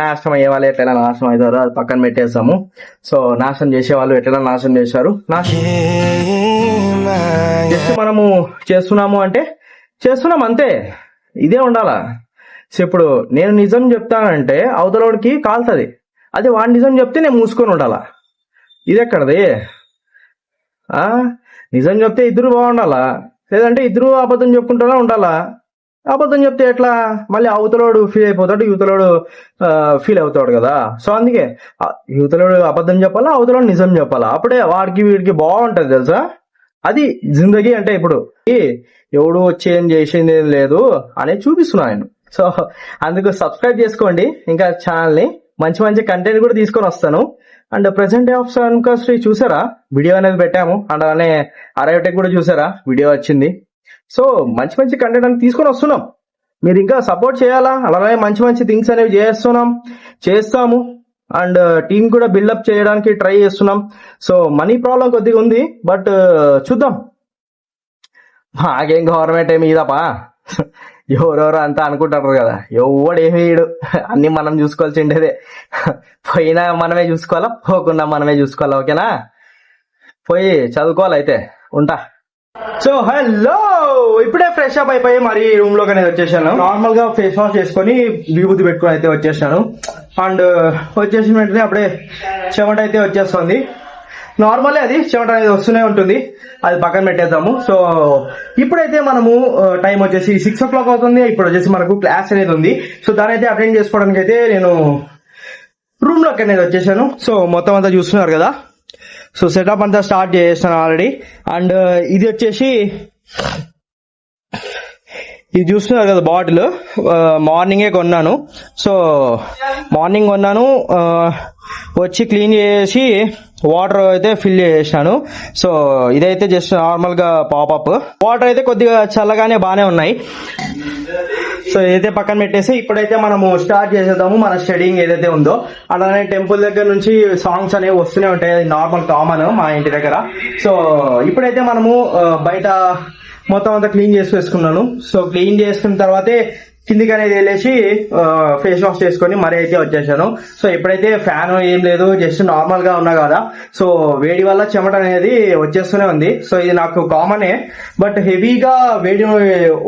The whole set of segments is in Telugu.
నాశనం అయ్యే వాళ్ళు ఎట్లయినా నాశనం అవుతారు, అది పక్కన పెట్టేస్తాము. సో నాశనం చేసే వాళ్ళు ఎట్లయినా నాశనం చేశారు. జస్ట్ మనము చేస్తున్నాము అంటే చేస్తున్నాం అంతే, ఇదే ఉండాలా. సో ఇప్పుడు నేను నిజం చెప్తానంటే అవతలవాడికి కాల్తుంది, అదే వాడి నిజం చెప్తే నేను మూసుకొని ఉండాలా. ఇది ఎక్కడది? నిజం చెప్తే ఇద్దరు బాగుండాలా, లేదంటే ఇద్దరు అబద్ధం చెప్పుకుంటూనే ఉండాలా. అబద్ధం చెప్తే ఎట్లా? మళ్ళీ అవతలోడు ఫీల్ అయిపోతాడు, యువతలోడు ఫీల్ అవుతాడు కదా. సో అందుకే యువతలోడు అబద్ధం చెప్పాలా, అవతలోడు నిజం చెప్పాలా. అప్పుడే వాడికి వీడికి బాగుంటది తెలుసా. అది జిందగీ అంటే. ఇప్పుడు ఎవడు వచ్చి ఏం చేసింది ఏం లేదు అనేది చూపిస్తున్నా నేను. సో అందుకు సబ్స్క్రైబ్ చేసుకోండి ఇంకా ఛానల్ని, మంచి మంచి కంటెంట్ కూడా తీసుకొని వస్తాను. అండ్ ప్రెసెంట్ డే ఆఫ్ సన్కాస్ట్రీ చూసారా, వీడియో అనేది పెట్టాము. అండ్ అలానే అరైవ్టెక్ కూడా చూసారా, వీడియో వచ్చింది. సో మంచి మంచి కంటెంట్ అనేది తీసుకొని వస్తున్నాం, మీరు ఇంకా సపోర్ట్ చేయాలా. అలానే మంచి మంచి థింగ్స్ అనేవి చేస్తాము. అండ్ టీం కూడా బిల్డప్ చేయడానికి ట్రై చేస్తున్నాం. సో మనీ ప్రాబ్లం కొద్దిగా ఉంది, బట్ చూద్దాం. మాకేం గవర్నమెంట్ ఏమి ఇదపా, ఎవరెవరు అంతా అనుకుంటారు కదా, ఎవడేమి అన్ని మనం చూసుకోవాల్సిండేదే. పోయినా మనమే చూసుకోవాలా, పోకుండా మనమే చూసుకోవాలా. ఓకేనా, పోయి చదువుకోవాలి. అయితే ఉంటా. సో హలో, ఇప్పుడే ఫ్రెష్ అప్ అయిపోయి మరి రూమ్ లోకి అనేది వచ్చేసాను. నార్మల్ గా ఫేస్ వాష్ చేసుకుని విభూతి పెట్టుకుని అయితే వచ్చేసాను. అండ్ వచ్చేసిన వెంటనే అప్పుడే చెమట అయితే వచ్చేస్తుంది. నార్మల్లీ అది చెమట అనేది వస్తూనే ఉంటుంది, అది పక్కన పెట్టేద్దాము. సో ఇప్పుడైతే మనము టైం వచ్చేసి 6 o'clock అవుతుంది. ఇప్పుడు వచ్చేసి మనకు క్లాస్ అనేది ఉంది. సో దాని అయితే అటెండ్ చేసుకోవడానికి అయితే నేను రూమ్ లోకి అనేది వచ్చేసాను. సో మొత్తం అంతా చూస్తున్నారు కదా. సో సెటప్ అంతా స్టార్ట్ చేస్తాను ఆల్రెడీ. అండ్ ఇది వచ్చేసి ఇది చూస్తున్నారు కదా, బాటిల్ మార్నింగే కొన్నాను. సో మార్నింగ్ కొన్నాను, వచ్చి క్లీన్ చేసి వాటర్ అయితే ఫిల్ చేసాను. సో ఇదైతే జస్ట్ నార్మల్ గా పాపప్ వాటర్ అయితే కొద్దిగా చల్లగానే బాగానే ఉన్నాయి. సో ఇదైతే పక్కన పెట్టేసి ఇప్పుడైతే మనము స్టార్ట్ చేసేద్దాము మన స్టడీయింగ్ ఏదైతే ఉందో. అలానే టెంపుల్ దగ్గర నుంచి సాంగ్స్ అనేవి వస్తూనే ఉంటాయి, అది నార్మల్ కామన్ మా ఇంటి దగ్గర. సో ఇప్పుడైతే మనము బయట మొత్తం అంతా క్లీన్ చేసుకున్నాను. సో క్లీన్ చేసుకున్న తర్వాతే కిందికి అనేది వెళ్ళేసి ఫేస్ వాష్ చేసుకొని మరి అయితే వచ్చేసాను. సో ఎప్పుడైతే ఫ్యాన్ ఏం లేదు, జస్ట్ నార్మల్ గా ఉన్నా కదా. సో వేడి వల్ల చెమట అనేది వచ్చేస్తూనే ఉంది. సో ఇది నాకు కామనే, బట్ హెవీగా వేడి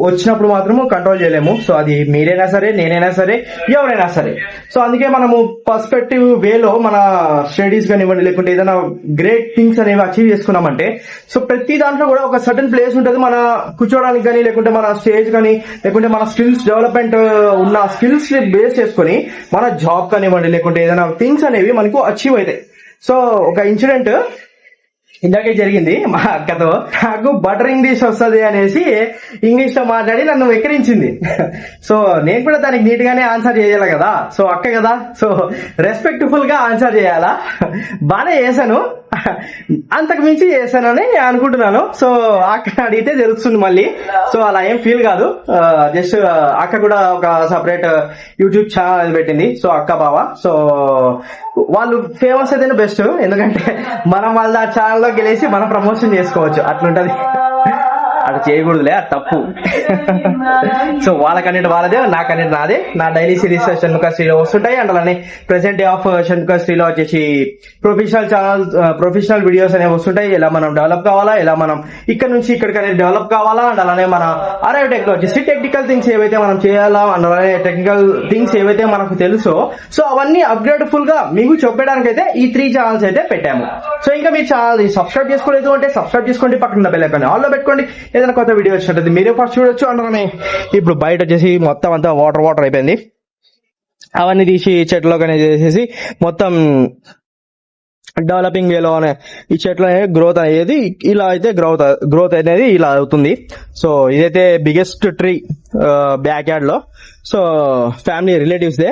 వచ్చినప్పుడు మాత్రము కంట్రోల్ చేయలేము. సో అది మీరైనా సరే, నేనైనా సరే, ఎవరైనా సరే. సో అందుకే మనము పర్స్పెక్టివ్ వేలో మన స్టడీస్ కానివ్వండి, లేకుంటే ఏదైనా గ్రేట్ థింగ్స్ అనేవి అచీవ్ చేసుకున్నామంటే, సో ప్రతి దాంట్లో కూడా ఒక సర్టన్ ప్లేస్ ఉంటుంది మన కూర్చోవడానికి కానీ, లేకుంటే మన స్టేజ్ కానీ, లేకుంటే మన స్కిల్స్ డెవలప్మెంట్ ఉన్న స్కిల్స్ ని బేస్ చేసుకుని మన జాబ్ కానివ్వండి, లేకుంటే ఏదైనా థింగ్స్ అనేవి మనకు అచీవ్ అవుతాయి. సో ఒక ఇన్సిడెంట్ ఇందాకే జరిగింది మా అక్కతో. నాకు బటర్ ఇంగ్లీష్ వస్తుంది అనేసి ఇంగ్లీష్ లో మాట్లాడి నన్ను వెక్కిరించింది. సో నేను కూడా దానికి నీట్ గానే ఆన్సర్ చేయాలి కదా. సో అక్క కదా, సో రెస్పెక్ట్ఫుల్ గా ఆన్సర్ చేయాలా. బాగానే చేశాను, అంతకు మించి చేశానని అనుకుంటున్నాను. సో అక్క అడిగితే తెలుస్తుంది మళ్ళీ. సో అలా ఏం ఫీల్ కాదు, జస్ట్ అక్క కూడా ఒక సపరేట్ యూట్యూబ్ ఛానల్ పెట్టింది. సో అక్క బావ, సో వాళ్ళు ఫేమస్ అయితేనే బెస్ట్, ఎందుకంటే మనం వాళ్ళ ఛానల్లో గెలిచి మనం ప్రమోషన్ చేసుకోవచ్చు, అట్లుంటది. అట్లా చేయకూడదులే, అది తప్పు. సో వాళ్ళకనేది వాళ్ళదే, నాకనేది నాదే. నా డైలీ సిరీస్ షణ్ముఖశ్రీలో వస్తుంటాయి. అండ్ అలానే ప్రెసెంట్ డే ఆఫ్ షణ్ముఖశ్రీలో వచ్చేసి ప్రొఫెషనల్ వీడియోస్ అనేవి వస్తుంటాయి. ఎలా మనం డెవలప్ కావాలా, ఎలా మనం ఇక్కడ నుంచి ఇక్కడికి అనేది డెవలప్ కావాలా. అండ్ అలానే మన అరైవ్టెక్ లో వచ్చేసి టెక్నికల్ థింగ్స్ ఏవైతే మనం చేయాలా, అండ్ అలానే టెక్నికల్ థింగ్స్ ఏవైతే మనకు తెలుసో, సో అవన్నీ అప్గ్రేడ్ ఫుల్ గా మీకు చెప్పడానికి అయితే ఈ 3 ఛానల్స్ అయితే పెట్టాము. సో ఇంకా మీ ఛానల్ సబ్స్క్రైబ్ చేసుకోలేదు అంటే సబ్స్క్రైబ్ చేసుకోండి, పక్కన బెల్ ఐకాన్ ఆల్ లో పెట్టుకోండి. ఏదైనా కొత్త వీడియో వచ్చినట్టు మీరే ఫస్ట్ చూడొచ్చు. అంటే ఇప్పుడు బయట వచ్చేసి మొత్తం అంతా వాటర్ అయిపోయింది, అవన్నీ తీసి చెట్లోకి అనేది చేసేసి మొత్తం డెవలపింగ్ వేలో ఈ చెట్లు అనేది గ్రోత్ అనేది ఇలా అయితే గ్రోత్ అనేది ఇలా అవుతుంది. సో ఇదైతే బిగ్గెస్ట్ ట్రీ బ్యాక్ యార్డ్ లో. సో ఫ్యామిలీ రిలేటివ్స్ దే,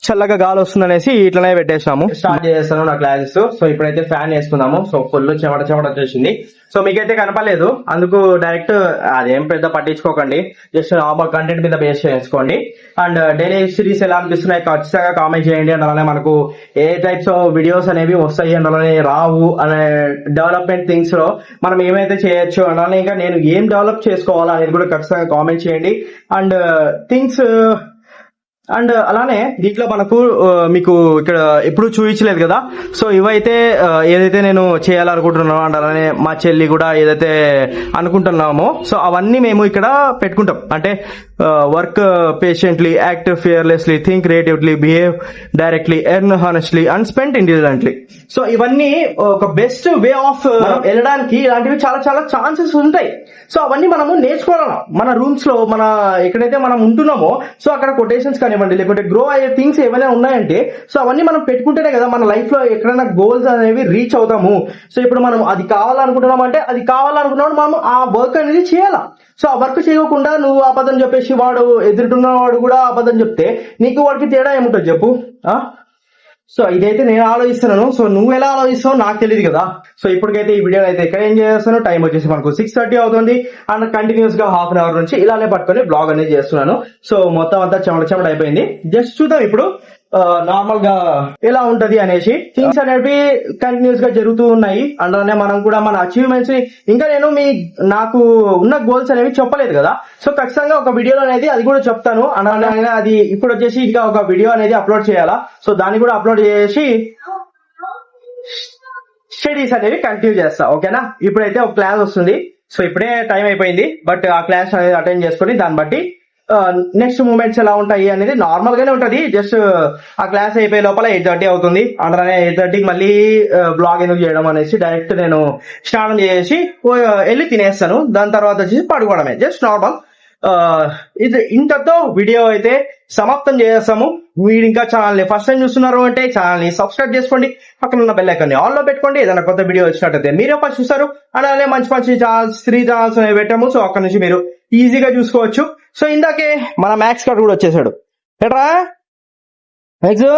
చల్లగా గాలి వస్తుంది అనేసి ఇట్లనే పెట్టేసాము. స్టార్ట్ చేస్తాను నా క్లాసెస్. సో ఇప్పుడైతే ఫ్యాన్ వేసుకుందాము. సో ఫుల్ చెమట వచ్చేసింది. సో మీకైతే కనపలేదు, అందుకు డైరెక్ట్ అదేం పెద్ద పట్టించుకోకండి, జస్ట్ నార్మల్ కంటెంట్ మీద బేస్ చేసుకోండి. అండ్ డైలీ సిరీస్ ఎలా అనిపిస్తున్నాయి ఖచ్చితంగా కామెంట్ చేయండి. అండ్ అలానే మనకు ఏ టైప్స్ ఆఫ్ వీడియోస్ అనేవి వస్తాయి, అండ్ అలానే రావు అనే డెవలప్మెంట్ థింగ్స్ లో మనం ఏమైతే చేయొచ్చు, అండ్ అలానే ఇంకా నేను ఏం డెవలప్ చేసుకోవాలా అనేది కూడా ఖచ్చితంగా కామెంట్ చేయండి. అండ్ థింగ్స్ అండ్ అలానే దీంట్లో మనకు మీకు ఇక్కడ ఎప్పుడు చూపించలేదు కదా, సో ఇవైతే ఏదైతే నేను చేయాలనుకుంటున్నానో అండ్ అలానే మా చెల్లి కూడా ఏదైతే అనుకుంటున్నామో సో అవన్నీ మేము ఇక్కడ పెట్టుకుంటాం. అంటే work patiently, act fearlessly, think creatively, behave directly, earn honestly and spend intelligently. So ఇవన్నీ ఒక బెస్ట్ వే ఆఫ్ వెళ్ళడానికి ఇలాంటివి చాలా చాలా ఛాన్సెస్ ఉంటాయి. సో అవన్నీ మనము నేర్చుకోవాలా మన రూమ్స్ లో, మన ఎక్కడైతే మనం ఉంటున్నామో సో అక్కడ కొటేషన్స్ కానివ్వండి, లేకుంటే గ్రో అయ్యే థింగ్స్ ఏమైనా ఉన్నాయంటే సో అవన్నీ మనం పెట్టుకుంటేనే కదా మన లైఫ్ లో ఎక్కడైనా గోల్స్ అనేవి రీచ్ అవుతాము. సో ఇప్పుడు మనం అది కావాలనుకుంటున్నాం అంటే అది కావాలనుకున్నాడు మనం ఆ వర్క్ అనేది చేయాలా. సో ఆ వర్క్ చేయకుండా నువ్వు అబద్ధం చెప్పేసి వాడు ఎదురుతున్న వాడు కూడా అబద్ధం చెప్తే నీకు వాడికి తేడా ఏముంటుంది చెప్పు. సో ఇదైతే నేను ఆలోచిస్తున్నాను. సో నువ్వు ఎలా ఆలోచిస్తావు నాకు తెలియదు కదా. సో ఇప్పటికైతే ఈ వీడియో అయితే ఎక్కడ ఏం చేస్తాను, టైం వచ్చేసి మనకు 6:30 అవుతుంది అండ్ కంటిన్యూస్ గా హాఫ్ అన్ అవర్ నుంచి ఇలానే పట్టుకొని బ్లాగ్ అనేది చేస్తున్నాను. సో మొత్తం అంతా చెమట అయిపోయింది. జస్ట్ చూద్దాం ఇప్పుడు నార్మల్ గా ఎలా ఉంటది అనేసి. థింగ్స్ అనేవి కంటిన్యూస్ గా జరుగుతూ ఉన్నాయి. అందులోనే మనం కూడా మన అచీవ్మెంట్స్ ఇంకా నేను నాకు ఉన్న గోల్స్ అనేవి చెప్పలేదు కదా. సో ఖచ్చితంగా ఒక వీడియోలో అనేది అది కూడా చెప్తాను. అలానే అది ఇప్పుడు వచ్చేసి ఇంకా ఒక వీడియో అనేది అప్లోడ్ చేయాలా. సో దాన్ని కూడా అప్లోడ్ చేసి స్టడీస్ అనేవి కంటిన్యూ చేస్తా. ఓకేనా. ఇప్పుడైతే ఒక క్లాస్ వస్తుంది. సో ఇప్పుడే టైం అయిపోయింది, బట్ ఆ క్లాస్ అనేది అటెండ్ చేసుకుని దాన్ని బట్టి నెక్స్ట్ మూమెంట్స్ ఎలా ఉంటాయి అనేది నార్మల్ గానే ఉంటది. జస్ట్ ఆ క్లాస్ అయిపోయే లోపల 8:30 అవుతుంది. అలానే 8:30కి మళ్ళీ బ్లాగ్ ఎందుకు చేయడం అనేసి డైరెక్ట్ నేను స్నానం చేసి వెళ్ళి తినేస్తాను. దాని తర్వాత వచ్చేసి పడుకోవడమే. Just normal. ఇది ఇంతతో వీడియో అయితే సమాప్తం చేస్తాము. మీరు ఇంకా ఛానల్ ని ఫస్ట్ టైం చూస్తున్నారు అంటే ఛానల్ ని సబ్స్క్రైబ్ చేసుకోండి, పక్కన ఉన్న బెల్ ఐకాన్ ని ఆన్ లో పెట్టుకోండి. ఏదైనా కొత్త వీడియో వచ్చినట్టయితే మీరే ఫస్ట్ చూస్తారు. అలానే మంచి మంచి ఛానల్స్ 3 ఛానల్స్ అనేవి పెట్టాము. సో అక్కడ నుంచి మీరు ఈజీగా చూసుకోవచ్చు. సో ఇందాకే మన మ్యాక్స్ కార్డ్ కూడా వచ్చేసాడు. ఎట్రా మ్యాక్స్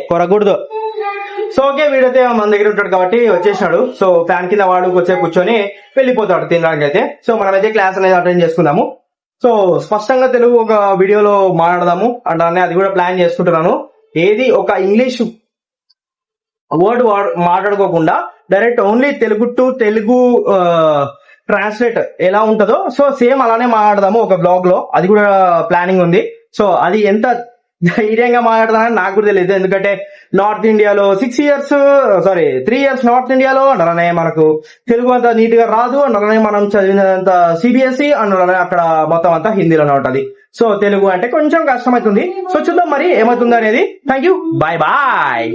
కొరకూడదు. సో ఓకే, వీడైతే మన దగ్గర ఉంటాడు కాబట్టి వచ్చేసాడు. సో ఫ్యాన్ కింద వాడు వచ్చే కూర్చొని వెళ్ళిపోతాడు తినడానికి అయితే. సో మనమైతే క్లాస్ అనేది అటెండ్ చేసుకుందాము. సో స్పష్టంగా తెలుగు ఒక వీడియోలో మాట్లాడదాము అంటే అది కూడా ప్లాన్ చేసుకుంటున్నాను. ఏది ఒక ఇంగ్లీష్ వర్డ్ మాట్లాడుకోకుండా direct only Telugu to Telugu translate ఎలా ఉంటుందో సో సేమ్ అలానే మాట్లాడదాము ఒక బ్లాగ్ లో. అది కూడా ప్లానింగ్ ఉంది. సో అది ఎంత ధైర్యంగా మాట్లాడదానని నాకు కూడా తెలియదు. ఎందుకంటే నార్త్ ఇండియాలో 3 ఇయర్స్ నార్త్ ఇండియాలో అలానే మనకు తెలుగు అంతా నీట్ గా రాదు. అలానే మనం చదివినంత CBSE అలానే అక్కడ మొత్తం అంతా హిందీలోనే ఉంటది. సో తెలుగు అంటే కొంచెం కష్టమవుతుంది. సో చూద్దాం మరి ఏమవుతుంది అనేది. Thank you, bye bye.